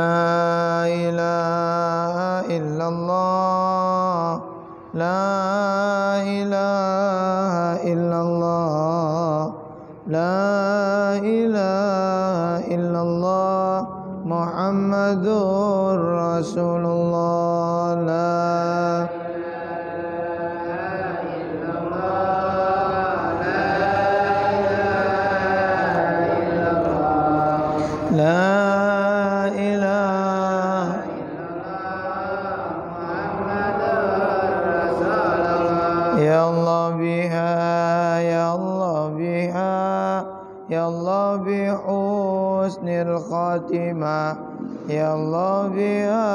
La ilaha illallah, la ilaha illallah, la ilaha illallah, Muhammadur Rasulullah. La Ya Allah biha, Ya Allah biha, Ya Allah bi husnil khatimah, Ya Allah biha,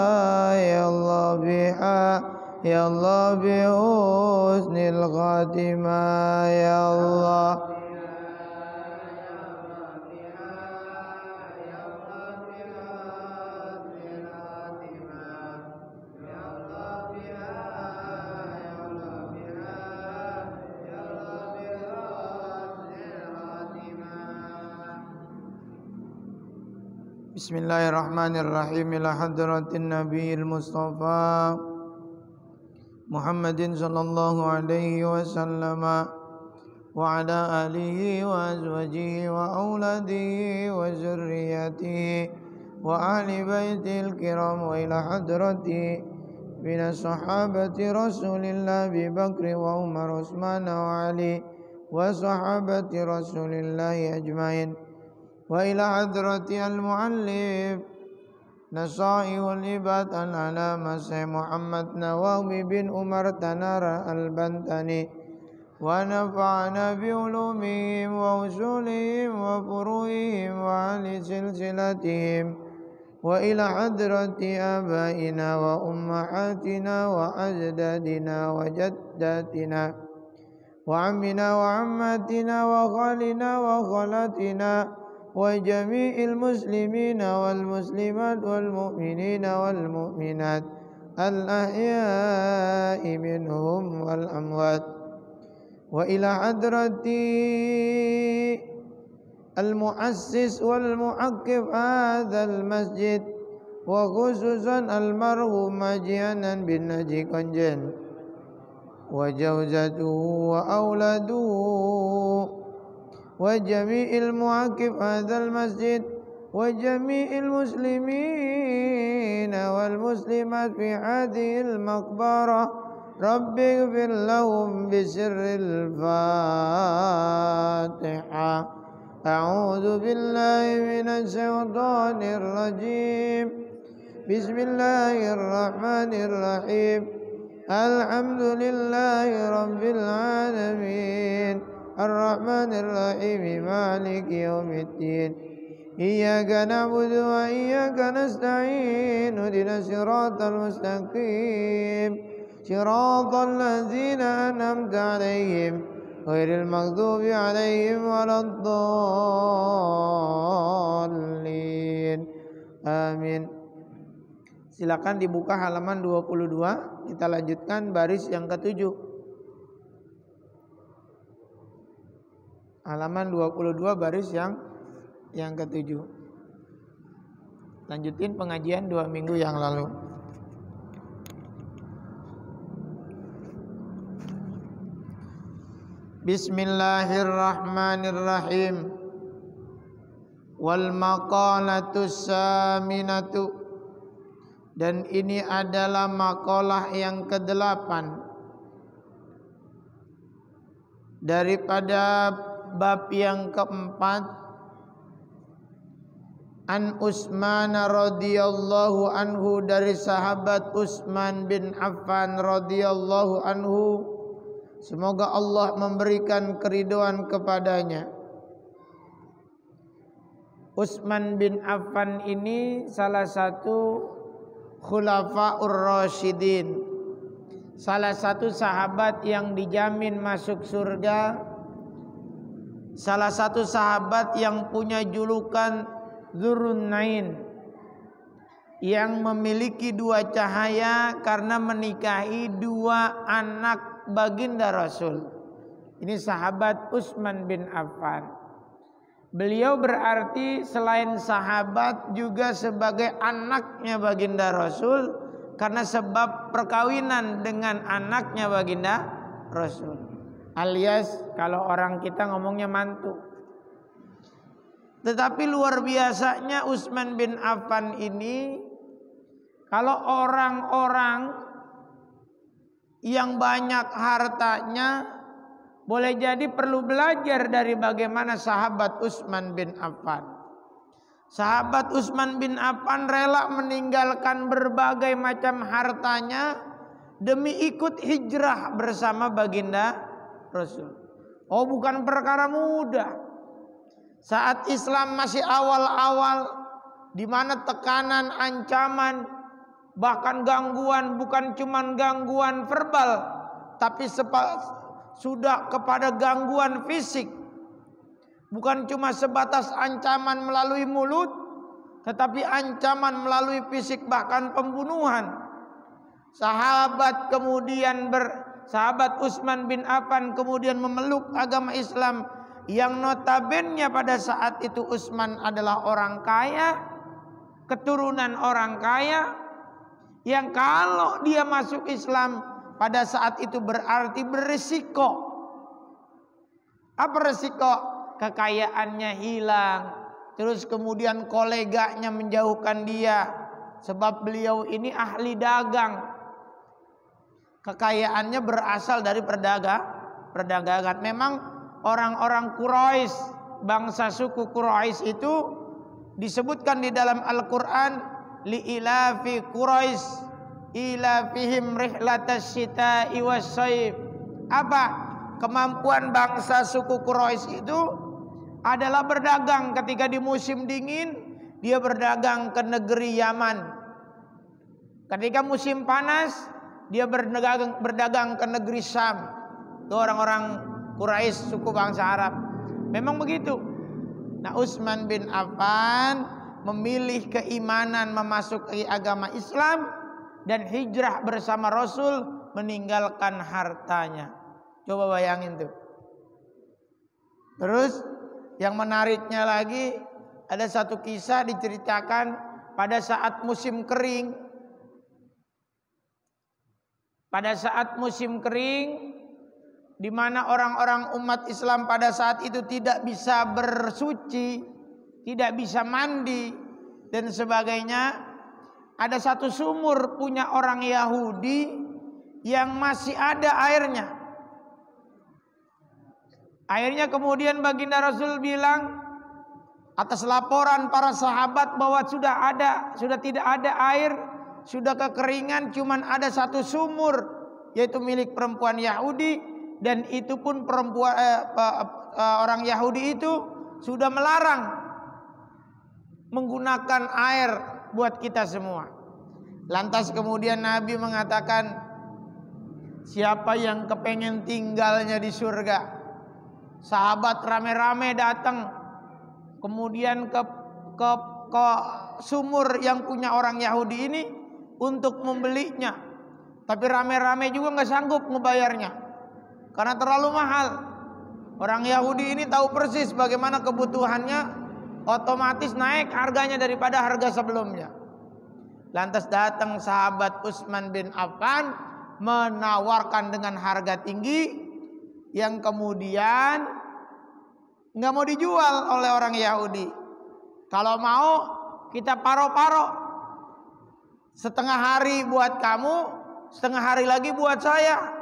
Ya Allah biha, Ya Allah bi husnil khatimah, Ya Allah. Bismillahirrahmanirrahim. Ila hadratin nabiyil mustafa Muhammadin sallallahu alaihi wasallam wa ala alihi wa azwajihi wa auladihi wa zurriyatihi wa ahli baitil kiram wa ila hadrati minas sahabati Rasulillah Abi Bakr wa Umar Utsman wa Ali wa sahabati Rasulillah ajmain. Wa ila hadrati al-muallif Nasai wal ibad al-alama Syekh Muhammad Nawawi bin Umar Tanara al-Bantani wa nafa'ana bi ulumihim wa usulihim wa furu'ihim wa ahli silsilatihim wa ila hadrati abaina wa ummahatina wa ajdadina wa jaddatina wa ammina wa ammatina wa khalina wa khalatina wa jami'il muslimina wal muslimat wal mu'minina wal mu'minat al ahya'i minhum wal amwat wa ila hadrati al muassis wal muaqqib hadzal masjid wa khususan al marhum Majianan bin Naji Konjen wa jawzatuhu wa auladuhu wa jami'il mu'aqib hadzal masjid wa jami'il muslimin wal muslimat fi hadhil maqbarah rabbi ighfir lahum bi sirril Fatiha. A'udzu billahi minasy syaithanir rajim. Bismillahirrahmanirrahim. Alhamdulillahi rabbil alamin. Ar-Rahmanir Rahim Maliki Yaumiddin. Iyyaka na'budu wa iyyaka nasta'in. Ihdinas siratal mustaqim. Siratal ladzina an'amta 'alaihim ghairil maghdubi 'alaihim waladdallin. Amin. Silakan dibuka halaman 22. Kita lanjutkan baris yang ketujuh. Halaman 22 baris yang ketujuh. Lanjutin pengajian 2 minggu yang lalu. Bismillahirrahmanirrahim. Wal maqalatus saminatu. Dan ini adalah makalah yang ke-8 daripada bab yang keempat. An Utsman radhiyallahu anhu, dari sahabat Utsman bin Affan radhiyallahu anhu, semoga Allah memberikan keridhaan kepadanya. Utsman bin Affan ini salah satu khulafaur rasyidin, salah satu sahabat yang dijamin masuk surga, salah satu sahabat yang punya julukan Dzurrunnain, yang memiliki 2 cahaya karena menikahi 2 anak baginda Rasul. Ini sahabat Utsman bin Affan. Beliau berarti selain sahabat juga sebagai anaknya baginda Rasul, karena sebab perkawinan dengan anaknya baginda Rasul, alias kalau orang kita ngomongnya mantu. Tetapi luar biasanya Utsman bin Affan ini, kalau orang-orang yang banyak hartanya boleh jadi perlu belajar dari bagaimana sahabat Utsman bin Affan. Sahabat Utsman bin Affan rela meninggalkan berbagai macam hartanya demi ikut hijrah bersama baginda Rasul. Oh, bukan perkara mudah. Saat Islam masih awal-awal, di mana tekanan, ancaman, bahkan gangguan, bukan cuma gangguan verbal, tapi sudah kepada gangguan fisik. Bukan cuma sebatas ancaman melalui mulut, tetapi ancaman melalui fisik, bahkan pembunuhan. Sahabat Utsman bin Affan kemudian memeluk agama Islam, yang notabene pada saat itu Utsman adalah orang kaya, keturunan orang kaya, yang kalau dia masuk Islam pada saat itu berarti berisiko. Apa resiko? Kekayaannya hilang, terus kemudian koleganya menjauhkan dia, sebab beliau ini ahli dagang. Kekayaannya berasal dari perdagangan. Memang orang-orang Quraisy, bangsa suku Quraisy itu disebutkan di dalam Al-Quran, li'ilafi Quraisy ilafihim rihlatas syita'i was-shaib. Apa kemampuan bangsa suku Quraisy itu? Adalah berdagang. Ketika di musim dingin, dia berdagang ke negeri Yaman. Ketika musim panas, dia berdagang ke negeri Syam. Itu orang-orang Quraisy, suku bangsa Arab. Memang begitu. Nah, Utsman bin Affan memilih keimanan, memasuki agama Islam dan hijrah bersama Rasul, meninggalkan hartanya. Coba bayangin tuh. Terus yang menariknya lagi, ada satu kisah diceritakan pada saat musim kering. Pada saat musim kering, di mana orang-orang umat Islam pada saat itu tidak bisa bersuci, tidak bisa mandi dan sebagainya. Ada satu sumur punya orang Yahudi yang masih ada airnya. Akhirnya kemudian baginda Rasul bilang, atas laporan para sahabat bahwa sudah tidak ada air, sudah kekeringan, cuman ada satu sumur, yaitu milik perempuan Yahudi, dan itu pun orang Yahudi itu sudah melarang menggunakan air buat kita semua. Lantas kemudian Nabi mengatakan, siapa yang kepengen tinggalnya di surga? Sahabat rame-rame datang, kemudian ke sumur yang punya orang Yahudi ini untuk membelinya. Tapi rame-rame juga nggak sanggup membayarnya karena terlalu mahal. Orang Yahudi ini tahu persis bagaimana kebutuhannya, otomatis naik harganya daripada harga sebelumnya. Lantas datang sahabat Utsman bin Affan menawarkan dengan harga tinggi, yang kemudian nggak mau dijual oleh orang Yahudi. Kalau mau kita paro-paro, setengah hari buat kamu, setengah hari lagi buat saya.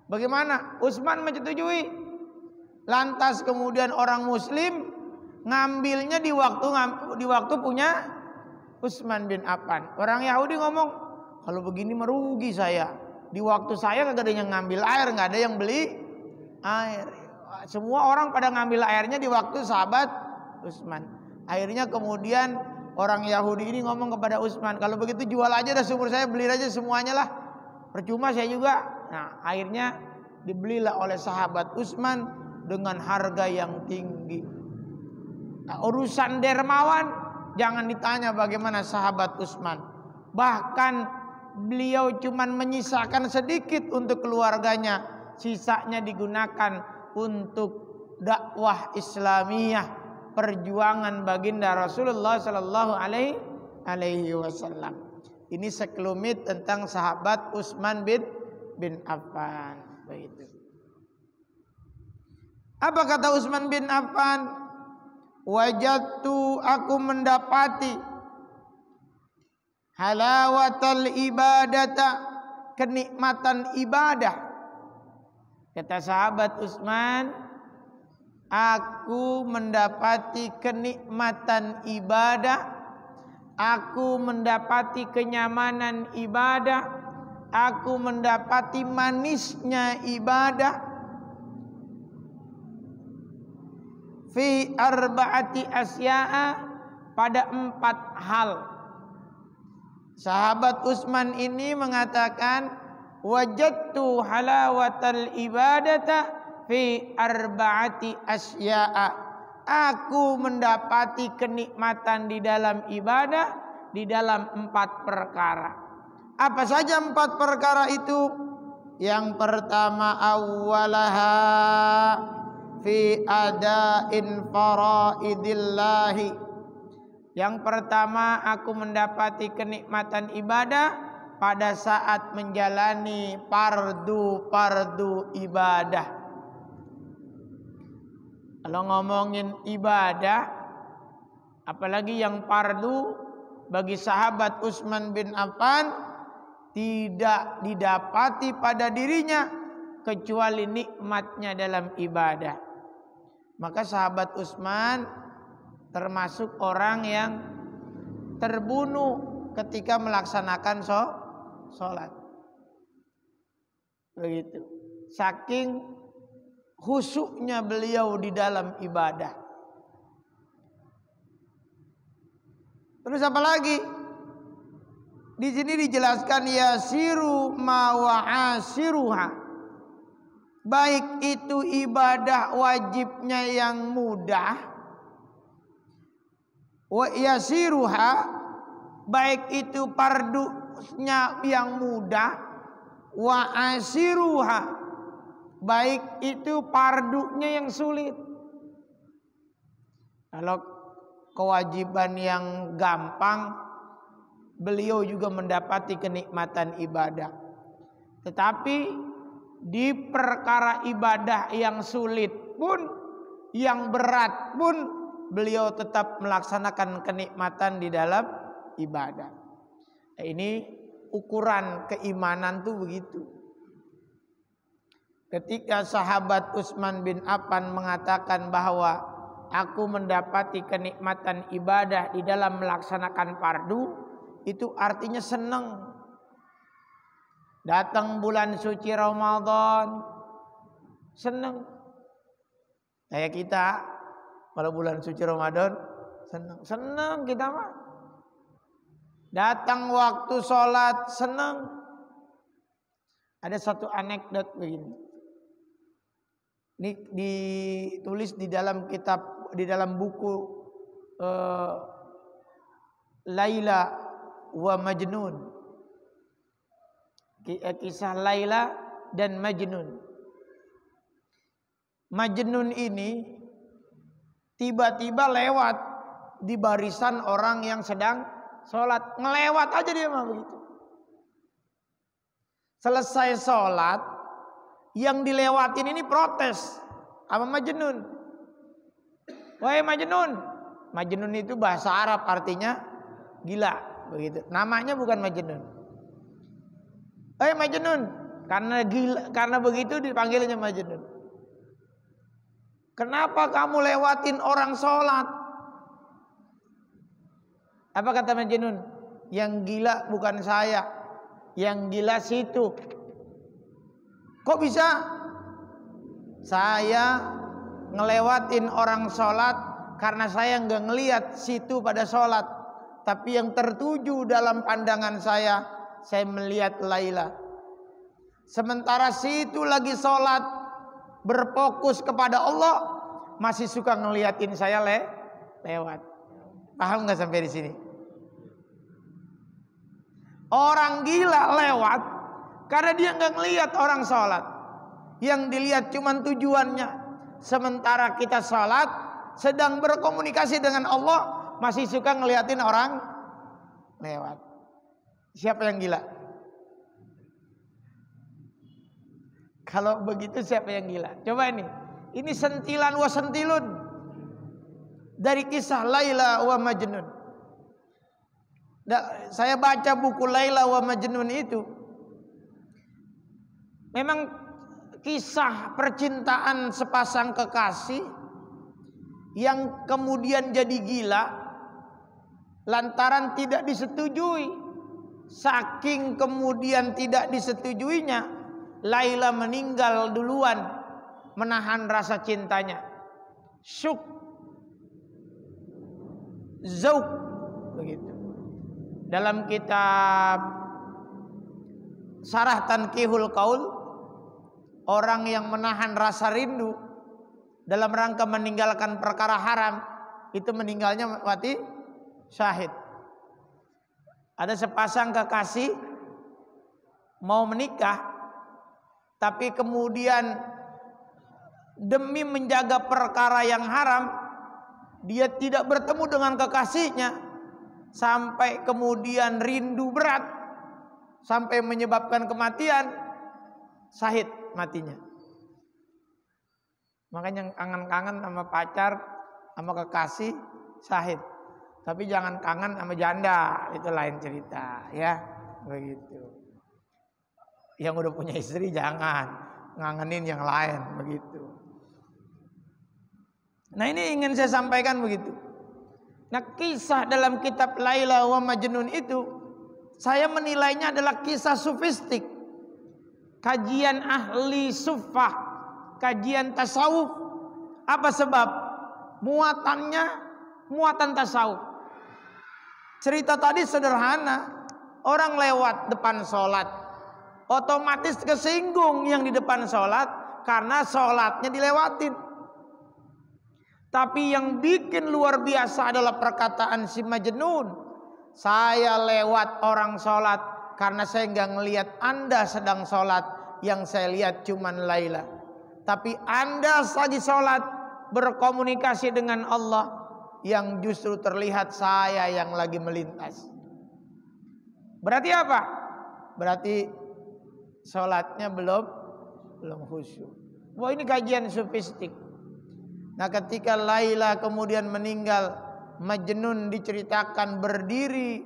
Bagaimana? Utsman menyetujui. Lantas kemudian orang Muslim ngambilnya di waktu punya Utsman bin Affan. Orang Yahudi ngomong, kalau begini merugi saya. Di waktu saya nggak ada yang ngambil air, nggak ada yang beli air. Semua orang pada ngambil airnya di waktu sahabat Utsman. Akhirnya kemudian orang Yahudi ini ngomong kepada Utsman, kalau begitu jual aja dah sumur saya, beli aja semuanya lah, percuma saya juga. Nah, akhirnya dibelilah oleh sahabat Utsman dengan harga yang tinggi. Nah, urusan dermawan jangan ditanya bagaimana sahabat Utsman. Bahkan beliau cuma menyisakan sedikit untuk keluarganya, sisanya digunakan untuk dakwah Islamiyah, perjuangan baginda Rasulullah sallallahu alaihi wasallam. Ini sekelumit tentang sahabat Utsman bin Affan. Begitu. Apa kata Utsman bin Affan? Wajadtu, aku mendapati halawatal ibadata, kenikmatan ibadah. Kata sahabat Utsman, aku mendapati kenikmatan ibadah, aku mendapati kenyamanan ibadah, aku mendapati manisnya ibadah fi arba'ati asya'a, pada 4 hal. Sahabat Utsman ini mengatakan wajadtu halawatal ibadata fi arba'ati asya'a, aku mendapati kenikmatan di dalam ibadah di dalam 4 perkara. Apa saja 4 perkara itu? Yang pertama, awwalaha fi ada'in faraidillahi. Yang pertama, aku mendapati kenikmatan ibadah pada saat menjalani fardu ibadah. Kalau ngomongin ibadah, apalagi yang fardu, bagi sahabat Utsman bin Affan tidak didapati pada dirinya kecuali nikmatnya dalam ibadah. Maka sahabat Utsman termasuk orang yang terbunuh ketika melaksanakan sholat. Begitu. Saking khusyuknya beliau di dalam ibadah. Terus apa lagi? Di sini dijelaskan yasiru ma wa'asiruha. Baik itu ibadah wajibnya yang mudah, wa yasiruha, baik itu fardunya yang mudah, wa asiruha, baik itu fardunya yang sulit. Kalau kewajiban yang gampang, beliau juga mendapati kenikmatan ibadah. Tetapi di perkara ibadah yang sulit pun, yang berat pun, beliau tetap melaksanakan kenikmatan di dalam ibadah. Ini ukuran keimanan tuh begitu. Ketika sahabat Utsman bin Affan mengatakan bahwa aku mendapati kenikmatan ibadah di dalam melaksanakan fardu, itu artinya senang. Datang bulan suci Ramadan, senang. Kayak kita, kalau bulan suci Ramadan, senang kita mah. Datang waktu sholat, senang. Ada satu anekdot begini. Ini ditulis di dalam kitab, di dalam buku Laila wa Majnun. Kisah Laila dan Majnun. Majnun ini tiba-tiba lewat di barisan orang yang sedang sholat. Ngelewat aja dia mah begitu. Selesai sholat, yang dilewatin ini protes sama Majnun. Wahai Majnun. Majnun itu bahasa Arab, artinya gila begitu. Namanya bukan Majnun. Majnun, karena gila, karena begitu dipanggilnya Majnun. Kenapa kamu lewatin orang sholat? Apa kata Majnun? Yang gila bukan saya, yang gila situ. Kok bisa? Saya ngelewatin orang sholat karena saya nggak ngelihat situ pada sholat, tapi yang tertuju dalam pandangan saya melihat Laila. Sementara situ lagi sholat, berfokus kepada Allah, masih suka ngeliatin saya lewat. Paham nggak sampai di sini? Orang gila lewat karena dia nggak ngelihat orang sholat. Yang dilihat cuma tujuannya. Sementara kita sholat, sedang berkomunikasi dengan Allah masih suka ngeliatin orang lewat. Siapa yang gila? Kalau begitu siapa yang gila? Coba ini sentilan wa sentilun dari kisah Laila wa Majnun. Saya baca buku Laila wa Majnun itu, memang kisah percintaan sepasang kekasih yang kemudian jadi gila lantaran tidak disetujui. Saking kemudian tidak disetujuinya, Laila meninggal duluan menahan rasa cintanya. Syuk Zauk begitu. Dalam kitab Syarah Tanqihul Qaul, orang yang menahan rasa rindu dalam rangka meninggalkan perkara haram itu meninggalnya mati syahid. Ada sepasang kekasih mau menikah, tapi kemudian demi menjaga perkara yang haram dia tidak bertemu dengan kekasihnya, sampai kemudian rindu berat sampai menyebabkan kematian, syahid matinya. Makanya kangen-kangen sama pacar, sama kekasih, syahid. Tapi jangan kangen sama janda, itu lain cerita, ya. Begitu. Yang udah punya istri jangan ngangenin yang lain, begitu. Nah, ini ingin saya sampaikan begitu. Nah, kisah dalam kitab Laila wa Majnun itu saya menilainya adalah kisah sufistik. Kajian ahli suffah, kajian tasawuf. Apa sebab? Muatannya muatan tasawuf. Cerita tadi sederhana, orang lewat depan sholat, otomatis kesinggung yang di depan sholat karena sholatnya dilewatin. Tapi yang bikin luar biasa adalah perkataan si Majnun. Saya lewat orang sholat karena saya nggak ngelihat Anda sedang sholat, yang saya lihat cuman Laila. Tapi Anda lagi sholat berkomunikasi dengan Allah, yang justru terlihat saya yang lagi melintas. Berarti apa? Berarti sholatnya belum khusyuk. Wah, ini kajian sufistik. Nah, ketika Laila kemudian meninggal, Majnun diceritakan berdiri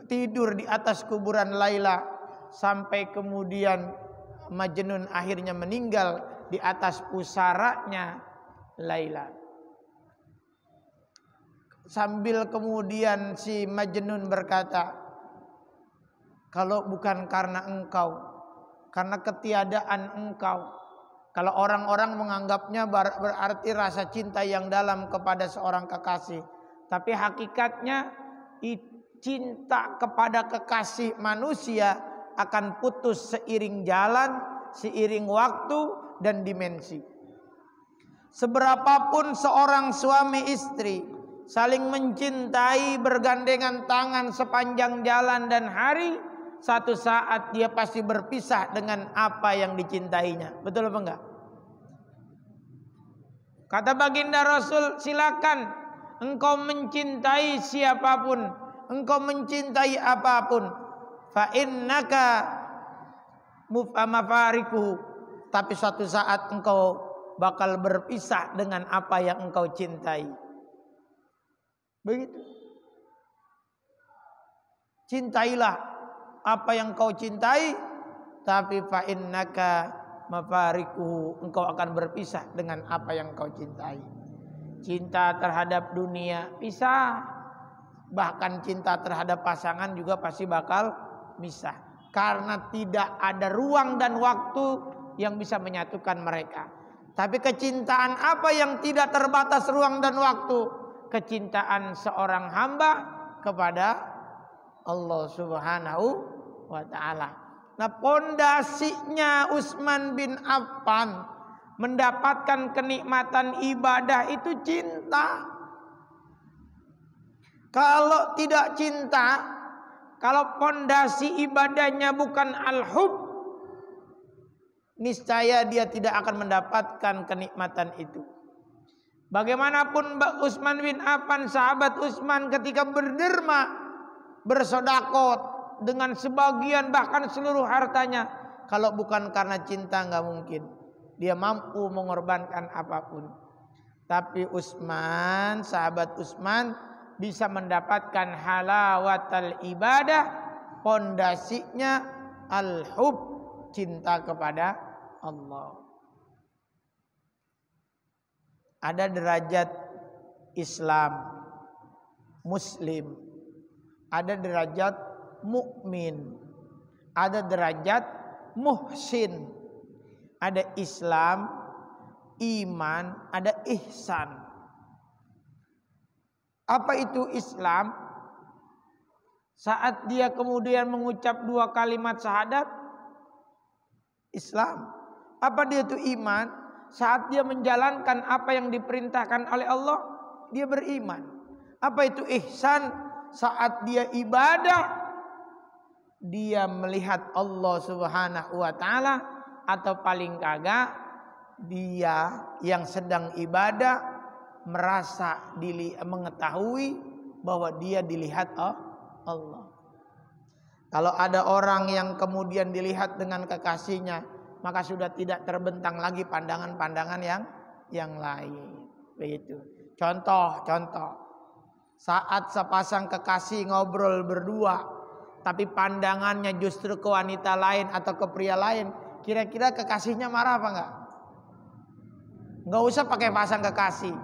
tidur di atas kuburan Laila sampai kemudian Majnun akhirnya meninggal di atas pusaranya Laila. Sambil kemudian si Majnun berkata, kalau bukan karena engkau, karena ketiadaan engkau. Kalau orang-orang menganggapnya berarti rasa cinta yang dalam kepada seorang kekasih, tapi hakikatnya cinta kepada kekasih manusia akan putus seiring jalan, seiring waktu dan dimensi. Seberapapun seorang suami istri saling mencintai, bergandengan tangan sepanjang jalan dan hari, satu saat dia pasti berpisah dengan apa yang dicintainya. Betul apa enggak? Kata baginda Rasul, silakan engkau mencintai siapapun, engkau mencintai apapun, fa innaka mafariku, tapi suatu saat engkau bakal berpisah dengan apa yang engkau cintai. Begitu. Cintailah apa yang kau cintai, tapi fa innaka mafariku, engkau akan berpisah dengan apa yang kau cintai. Cinta terhadap dunia pisah, bahkan cinta terhadap pasangan juga pasti bakal misah, karena tidak ada ruang dan waktu yang bisa menyatukan mereka. Tapi kecintaan apa yang tidak terbatas ruang dan waktu? Kecintaan seorang hamba kepada Allah Subhanahu wa ta'ala. Nah, pondasinya Utsman bin Affan mendapatkan kenikmatan ibadah itu cinta. Kalau tidak cinta, kalau pondasi ibadahnya bukan al-hub, niscaya dia tidak akan mendapatkan kenikmatan itu. Bagaimanapun Utsman bin Affan, sahabat Utsman ketika berderma, bersedekah dengan sebagian bahkan seluruh hartanya, kalau bukan karena cinta nggak mungkin. Dia mampu mengorbankan apapun. Tapi Utsman, sahabat Utsman bisa mendapatkan halawatul ibadah, pondasinya al-hub, cinta kepada Allah. Ada derajat Islam, Muslim, ada derajat mukmin, ada derajat muhsin, ada Islam, iman, ada ihsan. Apa itu Islam? Saat dia kemudian mengucap 2 kalimat syahadat, Islam. Apa dia itu iman? Saat dia menjalankan apa yang diperintahkan oleh Allah, dia beriman. Apa itu ihsan? Saat dia ibadah, dia melihat Allah Subhanahu wa taala, atau paling kagak dia yang sedang ibadah merasa mengetahui bahwa dia dilihat Allah. Kalau ada orang yang kemudian dilihat dengan kekasihnya, maka sudah tidak terbentang lagi pandangan-pandangan yang lain. Begitu. Contoh. Saat sepasang kekasih ngobrol berdua, tapi pandangannya justru ke wanita lain atau ke pria lain, kira-kira kekasihnya marah apa enggak? Enggak usah pakai pasang kekasih.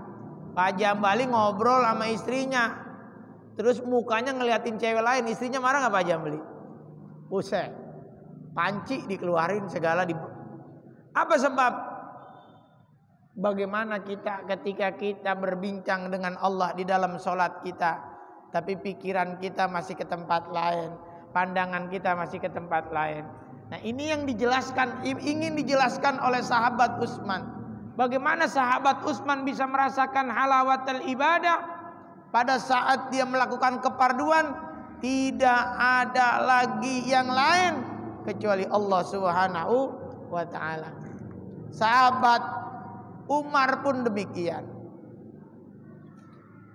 Pak Jambali ngobrol sama istrinya, terus mukanya ngeliatin cewek lain, istrinya marah enggak Pak Jambali? Buset. Panci dikeluarin segala apa sebab? Bagaimana kita ketika kita berbincang dengan Allah di dalam sholat kita, tapi pikiran kita masih ke tempat lain, pandangan kita masih ke tempat lain. Nah, ini yang ingin dijelaskan oleh sahabat Utsman. Bagaimana sahabat Utsman bisa merasakan halawatul ibadah pada saat dia melakukan keparduan, tidak ada lagi yang lain kecuali Allah Subhanahu wa taala. Sahabat Umar pun demikian.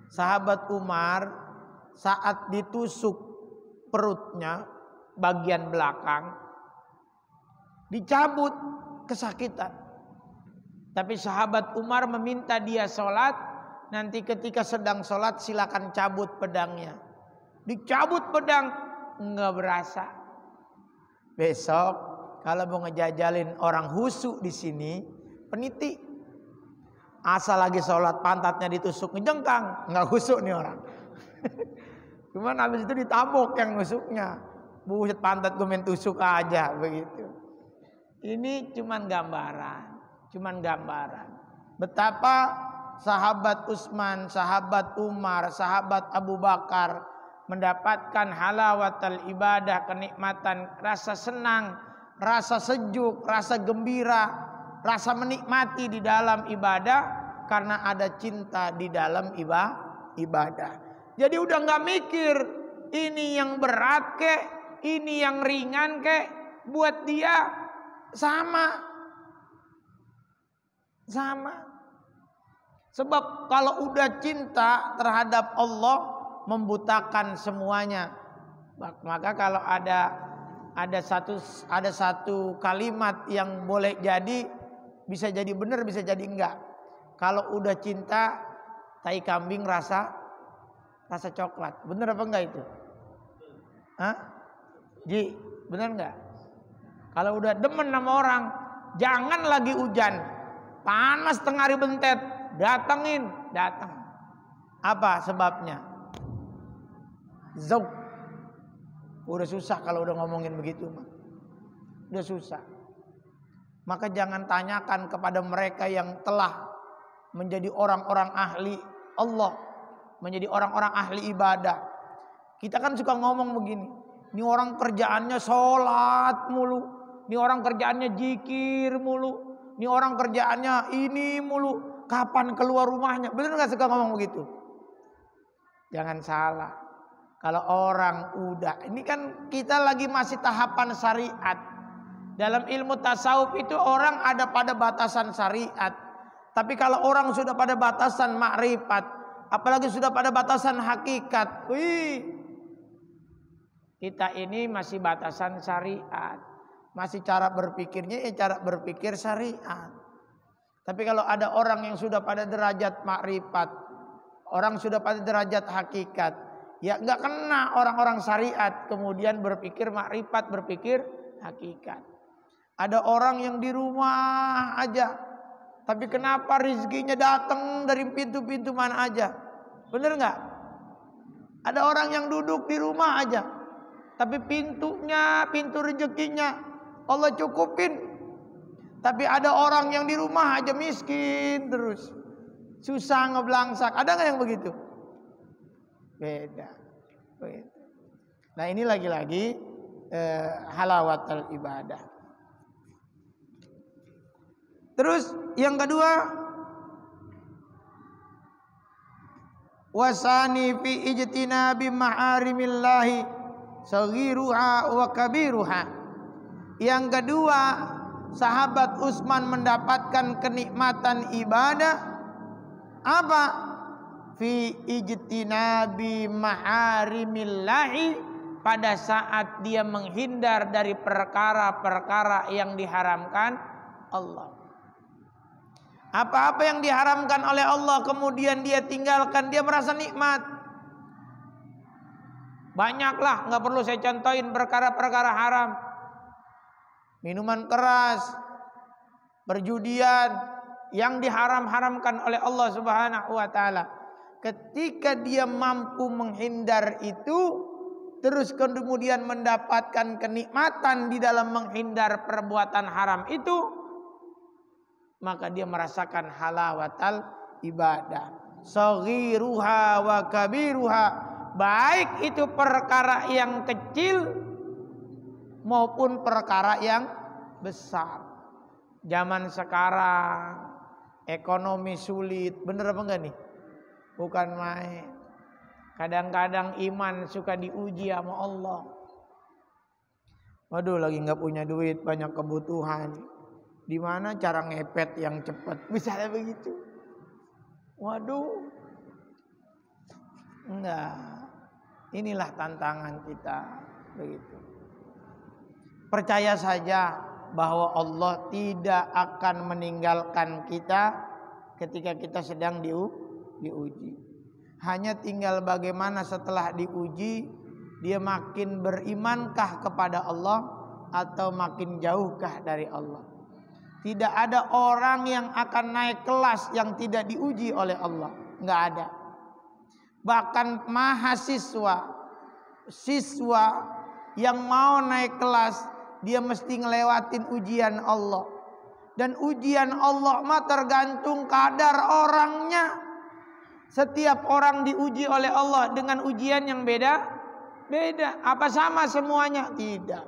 Sahabat Umar saat ditusuk perutnya bagian belakang, dicabut, kesakitan. Tapi sahabat Umar meminta dia sholat, nanti ketika sedang sholat silakan cabut pedangnya. Dicabut pedang, enggak berasa. Besok kalau mau ngejajalin orang husu di sini, peniti. Asal lagi sholat pantatnya ditusuk ngejengkang, enggak husuk nih orang. Cuman habis itu ditabok yang nusuknya. Buset, pantat gue main tusuk aja begitu. Ini cuman gambaran. Betapa sahabat Utsman, sahabat Umar, sahabat Abu Bakar mendapatkan halawatul ibadah, kenikmatan, rasa senang, rasa sejuk, rasa gembira, rasa menikmati di dalam ibadah karena ada cinta di dalam ibadah. Jadi udah nggak mikir ini yang berat kek, ini yang ringan kek, buat dia sama. Sebab kalau udah cinta terhadap Allah, membutakan semuanya. Maka kalau ada satu kalimat yang boleh jadi, bisa jadi benar, bisa jadi enggak. Kalau udah cinta, tai kambing rasa coklat. Bener apa enggak itu? Hah? Ji, bener enggak? Kalau udah demen sama orang, jangan lagi hujan, panas tengah hari bentet, datang. Apa sebabnya? Zauq. Udah susah kalau udah ngomongin begitu mah. Udah susah. Maka jangan tanyakan kepada mereka yang telah menjadi orang-orang ahli Allah, menjadi orang-orang ahli ibadah. Kita kan suka ngomong begini, ini orang kerjaannya sholat mulu, ini orang kerjaannya zikir mulu, ini orang kerjaannya ini mulu, kapan keluar rumahnya? Bener gak suka ngomong begitu? Jangan salah. Kalau orang udah, ini kan kita lagi masih tahapan syariat. Dalam ilmu tasawuf itu orang ada pada batasan syariat. Tapi kalau orang sudah pada batasan makrifat, apalagi sudah pada batasan hakikat, kita ini masih batasan syariat. Masih cara berpikirnya cara berpikir syariat. Tapi kalau ada orang yang sudah pada derajat makrifat, orang sudah pada derajat hakikat, ya nggak kena orang-orang syariat kemudian berpikir makrifat, berpikir hakikat. Ada orang yang di rumah aja, tapi kenapa rezekinya datang dari pintu-pintu mana aja? Bener nggak? Ada orang yang duduk di rumah aja, tapi pintunya, pintu rezekinya Allah cukupin. Tapi ada orang yang di rumah aja miskin terus, susah ngeblangsak. Ada nggak yang begitu? Beda. Nah ini lagi-lagi halawatul ibadah. Terus yang kedua, wasani fi ijtinabi ma'arimillahi saghiruha wa kabiruha. Yang kedua, sahabat Utsman mendapatkan kenikmatan ibadah apa? Fi ijtinabi ma'arimillahi, pada saat dia menghindar dari perkara-perkara yang diharamkan Allah. Apa-apa yang diharamkan oleh Allah kemudian dia tinggalkan, dia merasa nikmat. Banyaklah, nggak perlu saya contohin perkara-perkara haram. Minuman keras, perjudian yang diharam-haramkan oleh Allah Subhanahu wa taala. Ketika dia mampu menghindar itu, terus kemudian mendapatkan kenikmatan di dalam menghindar perbuatan haram itu, maka dia merasakan halawatal ibadah. Saghiruha wa kabiruha, baik itu perkara yang kecil maupun perkara yang besar. Zaman sekarang ekonomi sulit, bener apa enggak nih? Bukan main. Kadang-kadang iman suka diuji sama Allah. Waduh, lagi nggak punya duit, banyak kebutuhan. Di mana cara ngepet yang cepat? Misalnya begitu. Waduh. Enggak. Inilah tantangan kita, begitu. Percaya saja bahwa Allah tidak akan meninggalkan kita ketika kita sedang diuji. Hanya tinggal bagaimana setelah diuji dia makin berimankah kepada Allah atau makin jauhkah dari Allah. Tidak ada orang yang akan naik kelas yang tidak diuji oleh Allah. Nggak ada. Bahkan mahasiswa, siswa yang mau naik kelas, dia mesti ngelewatin ujian Allah. Dan ujian Allah mah tergantung kadar orangnya. Setiap orang diuji oleh Allah dengan ujian yang beda. Apa sama semuanya? Tidak.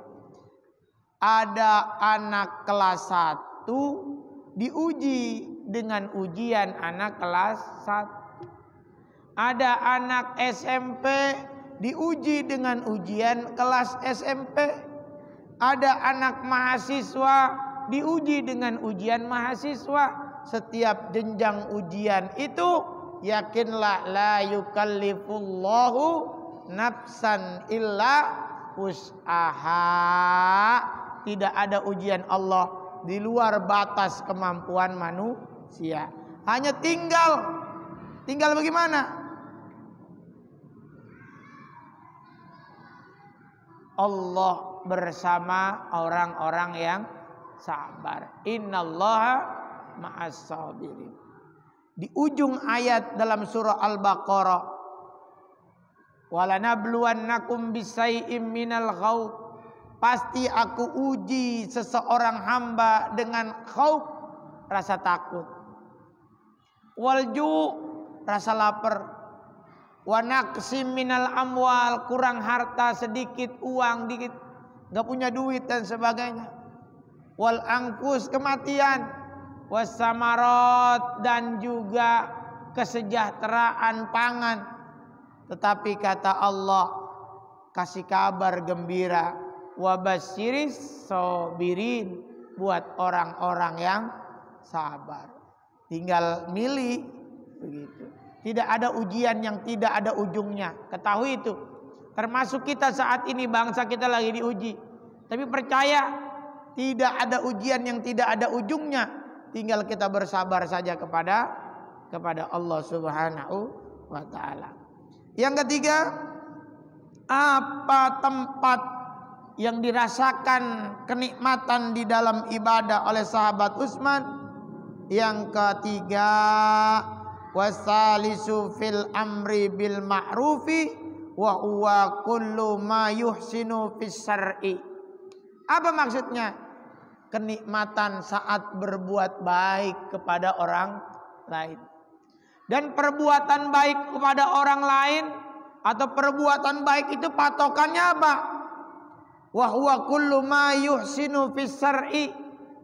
Ada anak kelas 1 diuji dengan ujian anak kelas 1. Ada anak SMP diuji dengan ujian kelas SMP. Ada anak mahasiswa diuji dengan ujian mahasiswa. Setiap jenjang ujian itu, yakinlah la yukallifullahu nafsan illa wus'aha. Tidak ada ujian Allah di luar batas kemampuan manusia. Hanya tinggal bagaimana? Allah bersama orang-orang yang sabar. Innallaha ma'as sabirin. Di ujung ayat dalam surah Al-Baqarah, walanabluwannakum bisai'im minal khauf, pasti aku uji seseorang hamba dengan khauf, rasa takut, walju, rasa lapar, wa naqsim minal amwal, kurang harta sedikit, uang dikit, nggak punya duit dan sebagainya, wal angkus, kematian, wassamarot, dan juga kesejahteraan pangan. Tetapi kata Allah, kasih kabar gembira, wabasyiris sabirin, buat orang-orang yang sabar. tinggal milih begitu. Tidak ada ujian yang tidak ada ujungnya. Ketahui itu. Termasuk kita saat ini, bangsa kita lagi diuji. Tapi percaya tidak ada ujian yang tidak ada ujungnya. Tinggal kita bersabar saja kepada Allah Subhanahu wa taala. Yang ketiga, apa tempat yang dirasakan kenikmatan di dalam ibadah oleh sahabat Utsman? Yang ketiga, wasalisu fil amri bil ma'rufi wa huwa kullu ma yuhsinu fis syar'i. Apa maksudnya? Kenikmatan saat berbuat baik kepada orang lain. Dan perbuatan baik kepada orang lain atau perbuatan baik itu patokannya apa? Wa huwa kullu ma yuhsinu fis syar'i.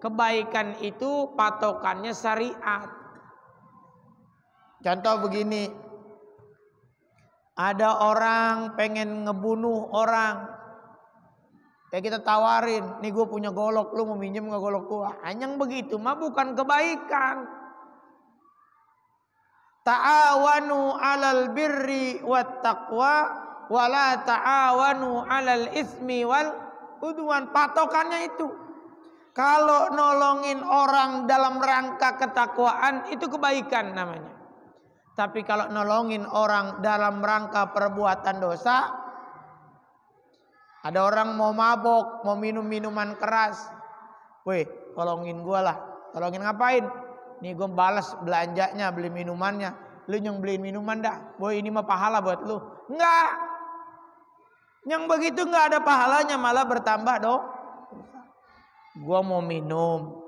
Kebaikan itu patokannya syariat. Contoh begini. Ada orang pengen ngebunuh orang. Kayak kita tawarin, nih gue punya golok, lu mau minjem gak golok gue? Hanya begitu mah bukan kebaikan. Ta'awanu 'alal birri wat taqwa wa la ta'awanu 'alal ismi wal udwan. Patokannya itu. Kalau nolongin orang dalam rangka ketakwaan itu kebaikan namanya. Tapi kalau nolongin orang dalam rangka perbuatan dosa, ada orang mau mabok, mau minum minuman keras. Weh, tolongin gua lah. Tolongin ngapain? Nih gua balas belanjanya, beli minumannya. Lu yang beliin minuman dah. Boy, ini mah pahala buat lu. Enggak. Yang begitu enggak ada pahalanya, malah bertambah dong. Gua mau minum.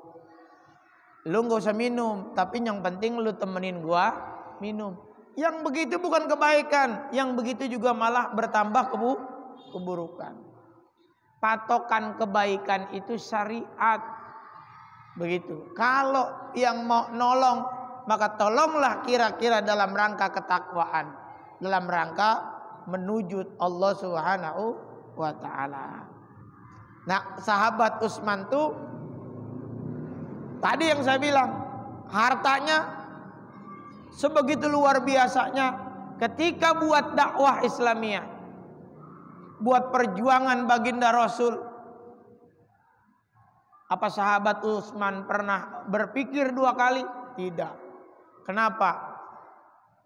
Lu enggak usah minum, tapi yang penting lu temenin gua minum. Yang begitu bukan kebaikan, yang begitu juga malah bertambah keburukan. Patokan kebaikan itu syariat. Begitu. Kalau yang mau nolong, maka tolonglah kira-kira dalam rangka ketakwaan, dalam rangka menuju Allah Subhanahu wa taala. Nah, sahabat Utsman tuh tadi yang saya bilang, hartanya sebegitu luar biasanya ketika buat dakwah Islamiyah, buat perjuangan baginda Rasul. Apa sahabat Utsman pernah berpikir dua kali? Tidak. Kenapa?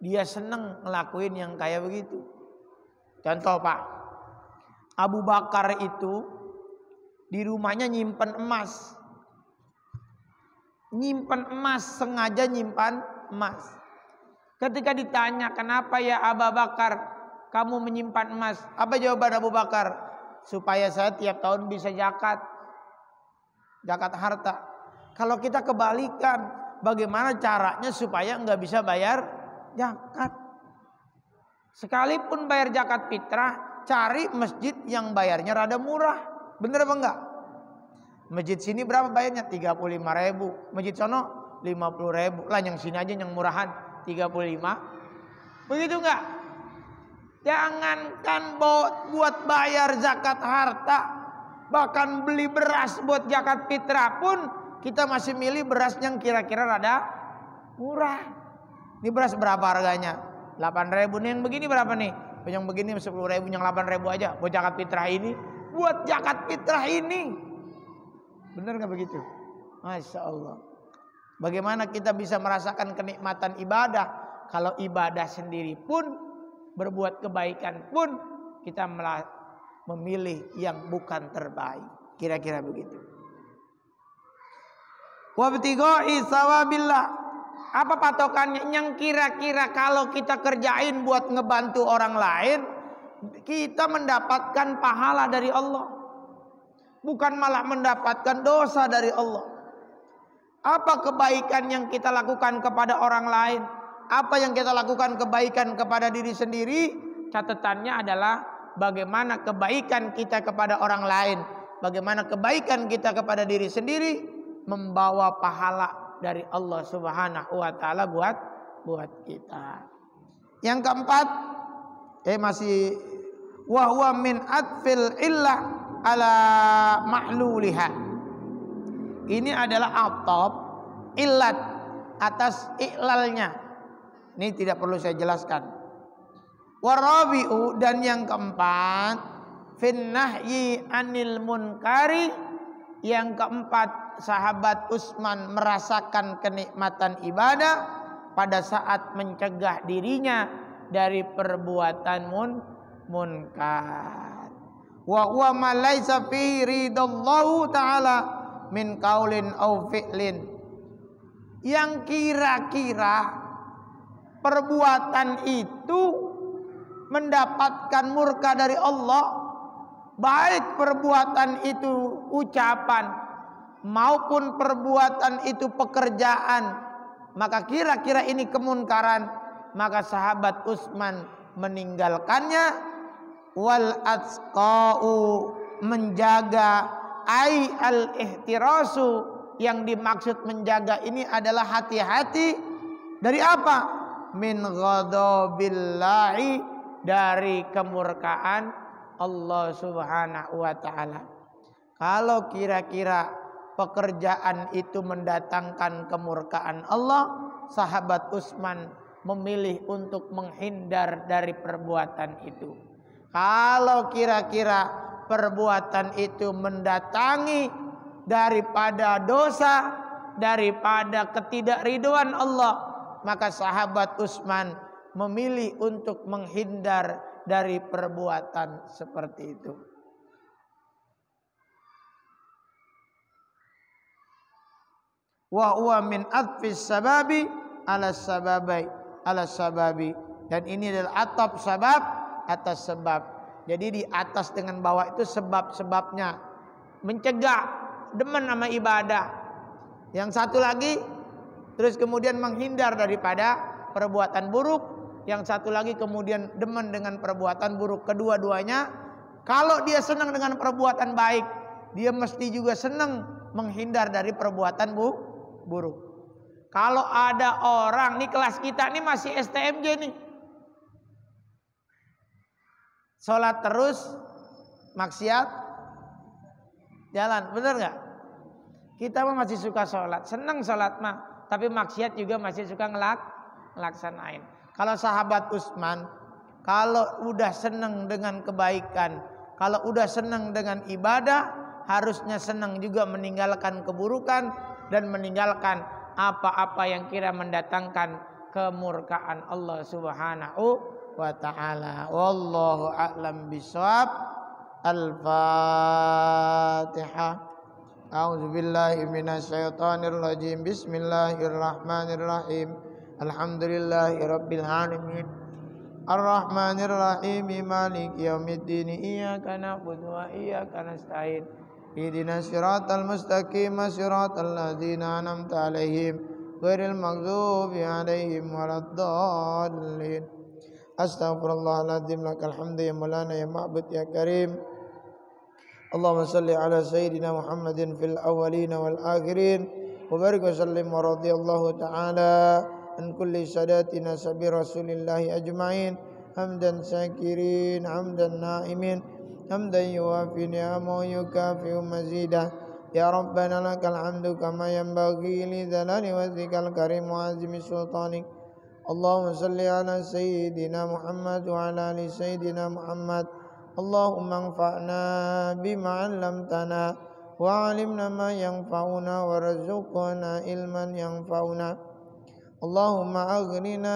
Dia senang ngelakuin yang kayak begitu. Contoh Pak, Abu Bakar itu di rumahnya nyimpan emas. Nyimpan emas, sengaja nyimpan emas. Ketika ditanya, kenapa ya Abu Bakar kamu menyimpan emas? Apa jawaban Abu Bakar? Supaya saya tiap tahun bisa zakat. Zakat harta. Kalau kita kebalikan, bagaimana caranya supaya enggak bisa bayar zakat? Sekalipun bayar zakat fitrah, cari masjid yang bayarnya rada murah. Bener apa enggak? Masjid sini berapa bayarnya? 35.000. Masjid sono 50.000. Lah yang sini aja yang murahan 35. Begitu enggak? Jangankan buat bayar zakat harta, bahkan beli beras buat zakat fitrah pun kita masih milih beras yang kira-kira rada murah. Ini beras berapa harganya? 8.000. Nih yang begini berapa nih? Yang begini 10.000, yang 8.000 aja buat zakat fitrah ini. Buat zakat fitrah ini. Benar gak begitu? Masya Allah. Bagaimana kita bisa merasakan kenikmatan ibadah? Kalau ibadah sendiri pun, berbuat kebaikan pun, kita memilih yang bukan terbaik. Kira-kira begitu. Wabtigha'i sawabillah. Apa patokannya? Yang kira-kira kalau kita kerjain buat ngebantu orang lain, kita mendapatkan pahala dari Allah, bukan malah mendapatkan dosa dari Allah. Apa kebaikan yang kita lakukan kepada orang lain? Apa yang kita lakukan kebaikan kepada diri sendiri? Catatannya adalah bagaimana kebaikan kita kepada orang lain, bagaimana kebaikan kita kepada diri sendiri membawa pahala dari Allah Subhanahu wa taala buat kita. Yang keempat, masih wa huwa min atfil illah ala ma'luliha. Ini adalah atop illat atas iklalnya. Ini tidak perlu saya jelaskan. Warabi'u, dan yang keempat, fin nahyi anil munkari. Yang keempat, sahabat Utsman merasakan kenikmatan ibadah pada saat mencegah dirinya dari perbuatan munkar. Wa huwa ma laisa fi ridallahu ta'ala min qaulin aw fi'lin. Yang kira-kira perbuatan itu mendapatkan murka dari Allah, baik perbuatan itu ucapan maupun perbuatan itu pekerjaan, maka kira-kira ini kemunkaran, maka sahabat Utsman meninggalkannya. Wal atqa'u, menjaga, ai al ihtirasu, yang dimaksud menjaga ini adalah hati-hati dari apa? Min ghadabillahi, dari kemurkaan Allah Subhanahu wa taala. Kalau kira-kira pekerjaan itu mendatangkan kemurkaan Allah, sahabat Utsman memilih untuk menghindar dari perbuatan itu. Kalau kira-kira perbuatan itu mendatangi daripada dosa, daripada ketidakridhoan Allah, maka sahabat Utsman memilih untuk menghindar dari perbuatan seperti itu. Wa huwa min atfis sababi ala sababi, dan ini adalah atap sabab atas sebab. Jadi di atas dengan bawah itu sebab-sebabnya. Mencegah, demen sama ibadah. Yang satu lagi terus kemudian menghindar daripada perbuatan buruk. Yang satu lagi kemudian demen dengan perbuatan buruk. Kedua-duanya, kalau dia senang dengan perbuatan baik, dia mesti juga senang menghindar dari perbuatan buruk. Kalau ada orang, nih kelas kita nih masih STMJ nih, sholat terus, maksiat jalan, bener gak? Kita mah masih suka sholat, senang sholat mah, tapi maksiat juga masih suka ngelaksanain. Kalau sahabat Utsman, kalau udah senang dengan kebaikan, kalau udah senang dengan ibadah, harusnya senang juga meninggalkan keburukan dan meninggalkan apa-apa yang kira mendatangkan kemurkaan Allah Subhanahu wa ta'ala. Wallahu a'lam bishawab. Al-Fatihah. A'udzu billahi minasyaitonir rajim. Bismillahirrahmanirrahim. Alhamdulillahi rabbil alamin. Ar-Rahmanir Rahim. Maliki yaumiddin. Iyyaka na'budu wa iyyaka nasta'in. Ihdinas siratal mustaqim, siratal ladzina an'amta 'alaihim ghairil maghdubi 'alaihim waladdallin. Astaghfirullahaladzim, lakal hamdu ya maulana ya ma'bud ya karim. Allahumma salli ala sayyidina Muhammadin fil awwalin wal akhirin, wa barik wa sallim wa radiyallahu ta'ala an kulli sadatina sabi rasulillahi ajma'in. Hamdan syakirin, hamdan na'imin, hamdan yuwafi ni'amahu yukafi'u mazidah. Ya Rabbana lakal hamdu kama yanbaghi li dhalali wajhikal karim wa azimi sultanik. Allahumma salli ala sayyidina Muhammad wa ala ali sayyidina Muhammad. Allahumma anfa'na bima 'allamtana wa 'allimna ma yanfa'una warzuqna ilman yanfa'una. Allahumma aghnina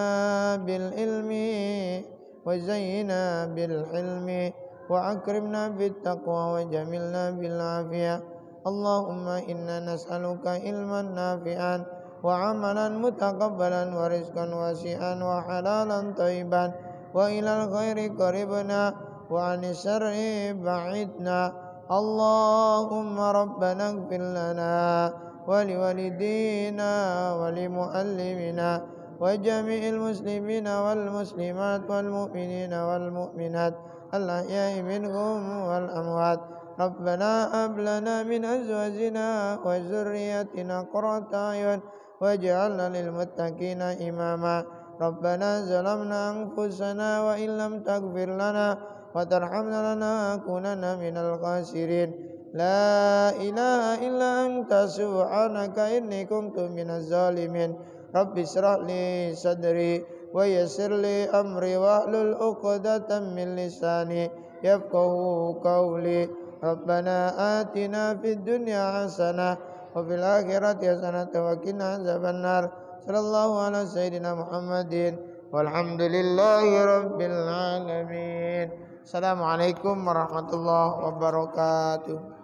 bil ilmi wa zayyina bil ilmi wa akrimna bit taqwa wa jamilna bil afiyah. Allahumma inna nas'aluka ilman nafi'an wa amalan mutaqabbalan wa rizqan wasi'an wa halalan thayyiban wa ilal khairi qaribna wa anis syarri ba'idna. Allahumma rabbana ighfir lana wa liwalidina wa limuallimina wa jami'il muslimina wal muslimat wal mu'minina wal mu'minat al-ahya'i minhum wal amwat. Rabbana hab lana min azwajina wa dhurriyyatina qurrata a'yun waj'alna lil muttaqina imama. Rabbana zalamna anfusana wa illam taghfir lana wa tarhamna lanakunanna minal khasirin. La ilaha illa anta subhanaka inni kuntu minaz zalimin. Rabbi shrah li sadri wa yassir li amri wahlul 'uqdatam min lisani yafqahu qawli. Rabbana atina fid dunya hasanah wa fil akhirati hasanah wa qina adzabannar. Sallallahu ala sayyidina Muhammadin walhamdulillahi rabbil alamin. Assalamualaikum warahmatullahi wabarakatuh.